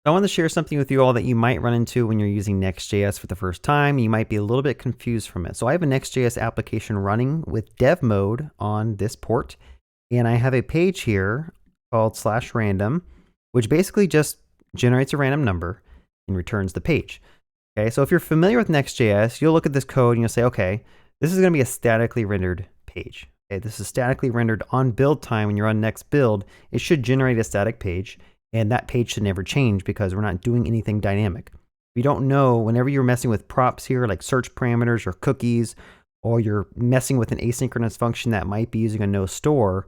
I want to share something with you all that you might run into when you're using Next.js for the first time. You might be a little bit confused from it. So I have a Next.js application running with dev mode on this port, and I have a page here called /random, which basically just generates a random number and returns the page. Okay, so if you're familiar with Next.js, you'll look at this code and you'll say, okay, this is going to be a statically rendered page. Okay, this is statically rendered on build time. When you're on next build, it should generate a static page. And that page should never change because we're not doing anything dynamic. If you don't know, whenever you're messing with props here, like search parameters or cookies, or you're messing with an asynchronous function that might be using a noStore,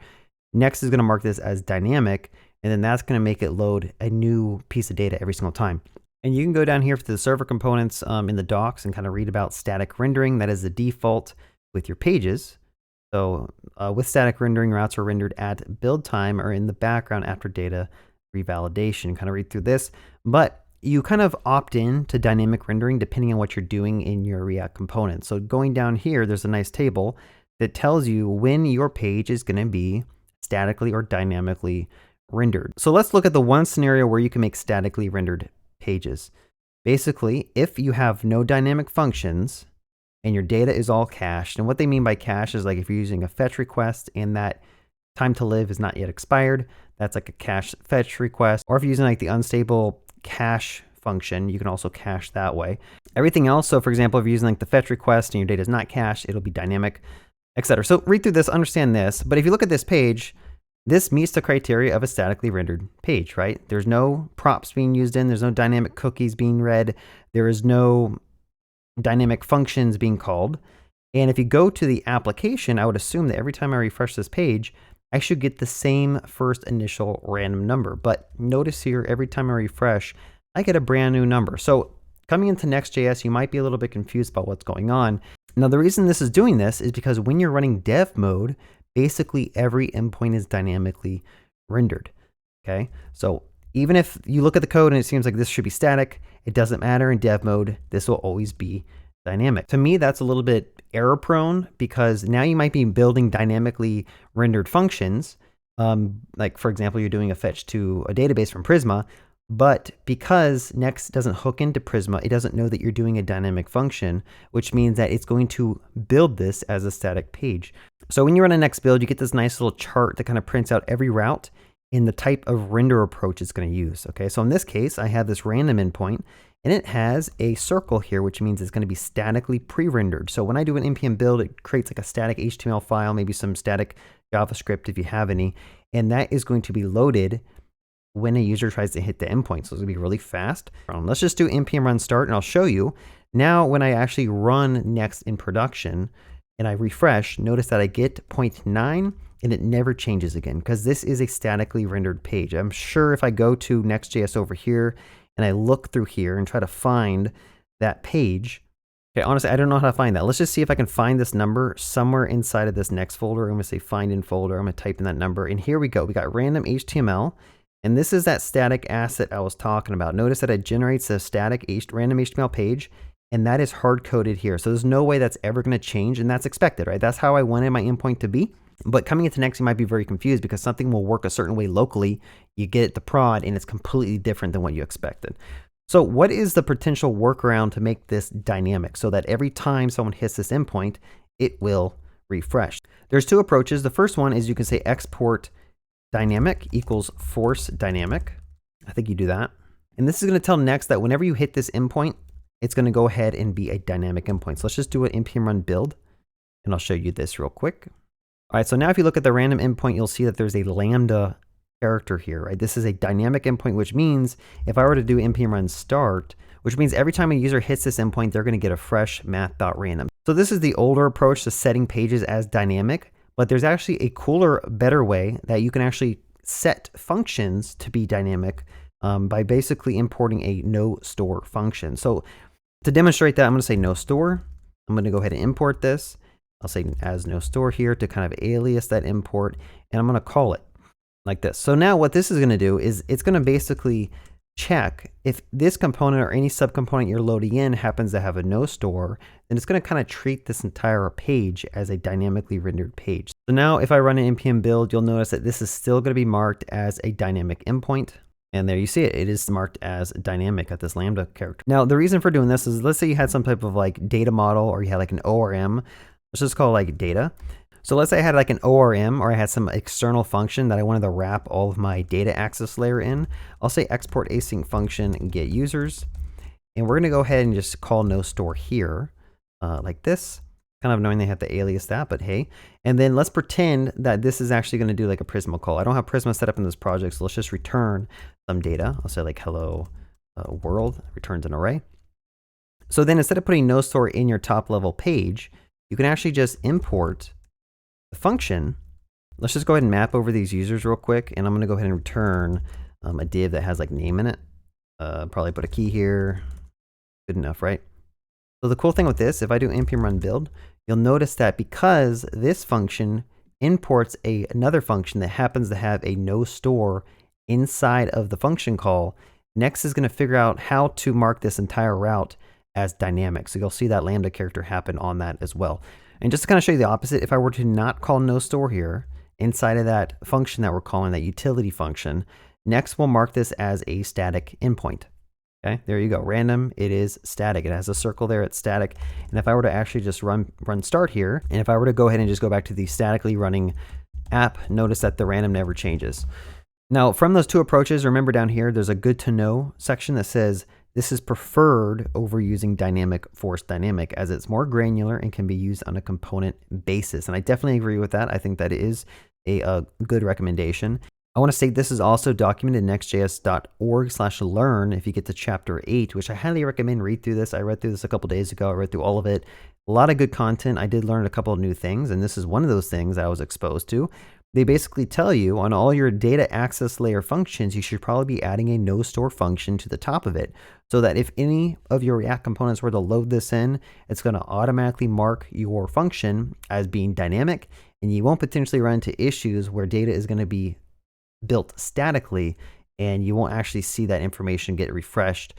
Next is going to mark this as dynamic, and then that's going to make it load a new piece of data every single time. And you can go down here to the server components in the docs and kind of read about static rendering. That is the default with your pages. So with static rendering, routes are rendered at build time or in the background after data revalidation. Kind of read through this, but you kind of opt in to dynamic rendering depending on what you're doing in your React component. So going down here, there's a nice table that tells you when your page is going to be statically or dynamically rendered. So let's look at the one scenario where you can make statically rendered pages. Basically, if you have no dynamic functions and your data is all cached, and what they mean by cache is like if you're using a fetch request and that time to live is not yet expired, that's like a cache fetch request. Or if you're using like the unstable cache function, you can also cache that way. Everything else, so for example, if you're using like the fetch request and your data is not cached, it'll be dynamic, etc. So read through this, understand this. But if you look at this page, this meets the criteria of a statically rendered page, right? There's no props being used in, there's no dynamic cookies being read, there is no dynamic functions being called. And if you go to the application, I would assume that every time I refresh this page, I should get the same first initial random number. But notice here, every time I refresh, I get a brand new number. So coming into Next.js, you might be a little bit confused about what's going on. Now, the reason this is doing this is because when you're running dev mode, basically every endpoint is dynamically rendered. Okay, so even if you look at the code and it seems like this should be static, it doesn't matter. In dev mode, this will always be dynamic. To me, that's a little bit error prone because now you might be building dynamically rendered functions. Like for example, you're doing a fetch to a database from Prisma, but because Next doesn't hook into Prisma, it doesn't know that you're doing a dynamic function, which means that it's going to build this as a static page. So when you run a Next build, you get this nice little chart that kind of prints out every route in the type of render approach it's going to use. Okay, so in this case, I have this random endpoint, and it has a circle here, which means it's going to be statically pre-rendered. So when I do an npm build, it creates like a static HTML file, maybe some static JavaScript if you have any, and that is going to be loaded when a user tries to hit the endpoint. So it's going to be really fast. Let's just do npm run start, and I'll show you. Now when I actually run Next in production and I refresh, notice that I get 0.9 and it never changes again because this is a statically rendered page. I'm sure if I go to Next.js over here and I look through here and try to find that page, okay, honestly, I don't know how to find that. Let's just see if I can find this number somewhere inside of this next folder. I'm going to say find in folder. I'm going to type in that number, and here we go. We got random HTML, and this is that static asset I was talking about. Notice that it generates a static random HTML page, and that is hard-coded here. So there's no way that's ever going to change, and that's expected, right? That's how I wanted my endpoint to be. But coming into Next, you might be very confused because something will work a certain way locally. You get it to prod, and it's completely different than what you expected. So what is the potential workaround to make this dynamic so that every time someone hits this endpoint, it will refresh? There's two approaches. The first one is you can say export dynamic equals force dynamic. I think you do that. And this is going to tell Next that whenever you hit this endpoint, it's going to go ahead and be a dynamic endpoint. So let's just do an npm run build, and I'll show you this real quick. All right, so now if you look at the random endpoint, you'll see that there's a lambda character here, right? This is a dynamic endpoint, which means if I were to do npm run start, which means every time a user hits this endpoint, they're going to get a fresh math.random. So this is the older approach to setting pages as dynamic, but there's actually a cooler, better way that you can actually set functions to be dynamic by basically importing a noStore function. So to demonstrate that, I'm going to say noStore. I'm going to go ahead and import this. I'll say as noStore here to kind of alias that import, and I'm going to call it like this. So now what this is going to do is it's going to basically check if this component or any subcomponent you're loading in happens to have a noStore, then it's going to kind of treat this entire page as a dynamically rendered page. So now if I run an npm build, you'll notice that this is still going to be marked as a dynamic endpoint. And there you see it. It is marked as dynamic at this Lambda character. Now, the reason for doing this is, let's say you had some type of like data model, or you had like an ORM. Let's just call it like data. So let's say I had like an ORM, or I had some external function that I wanted to wrap all of my data access layer in. I'll say export async function and get users. And we're going to go ahead and just call noStore here, like this. Kind of annoying they have to alias that, but hey. And then let's pretend that this is actually going to do like a Prisma call. I don't have Prisma set up in this project, so let's just return some data. I'll say like hello world, returns an array. So then instead of putting noStore in your top level page, you can actually just import the function. Let's just go ahead and map over these users real quick, and I'm going to go ahead and return a div that has like name in it. Probably put a key here. Good enough, right? So the cool thing with this, if I do npm run build, you'll notice that because this function imports another function that happens to have a noStore inside of the function call, Next is going to figure out how to mark this entire route as dynamic. So you'll see that Lambda character happen on that as well. And just to kind of show you the opposite, if I were to not call noStore here, inside of that function that we're calling, that utility function, Next will mark this as a static endpoint. Okay, there you go. Random, it is static. It has a circle there, it's static. And if I were to actually just run start here, and if I were to go ahead and just go back to the statically running app, notice that the random never changes. Now, from those two approaches, remember down here, there's a good to know section that says this is preferred over using dynamic force dynamic, as it's more granular and can be used on a component basis. And I definitely agree with that. I think that is a good recommendation. I want to say this is also documented in nextjs.org/learn if you get to chapter 8, which I highly recommend. Read through this. I read through this a couple days ago. I read through all of it. A lot of good content. I did learn a couple of new things, and this is one of those things that I was exposed to. They basically tell you on all your data access layer functions, you should probably be adding a noStore function to the top of it, so that if any of your React components were to load this in, it's going to automatically mark your function as being dynamic, and you won't potentially run into issues where data is going to be built statically and you won't actually see that information get refreshed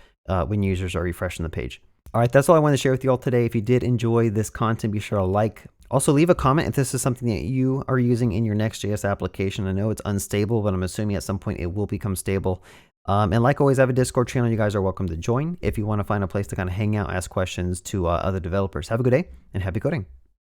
when users are refreshing the page. All right, that's all I wanted to share with you all today. If you did enjoy this content, be sure to like. Also, leave a comment if this is something that you are using in your Next.js application. I know it's unstable, but I'm assuming at some point it will become stable. And like always, I have a Discord channel. You guys are welcome to join if you want to find a place to kind of hang out, ask questions to other developers. Have a good day and happy coding.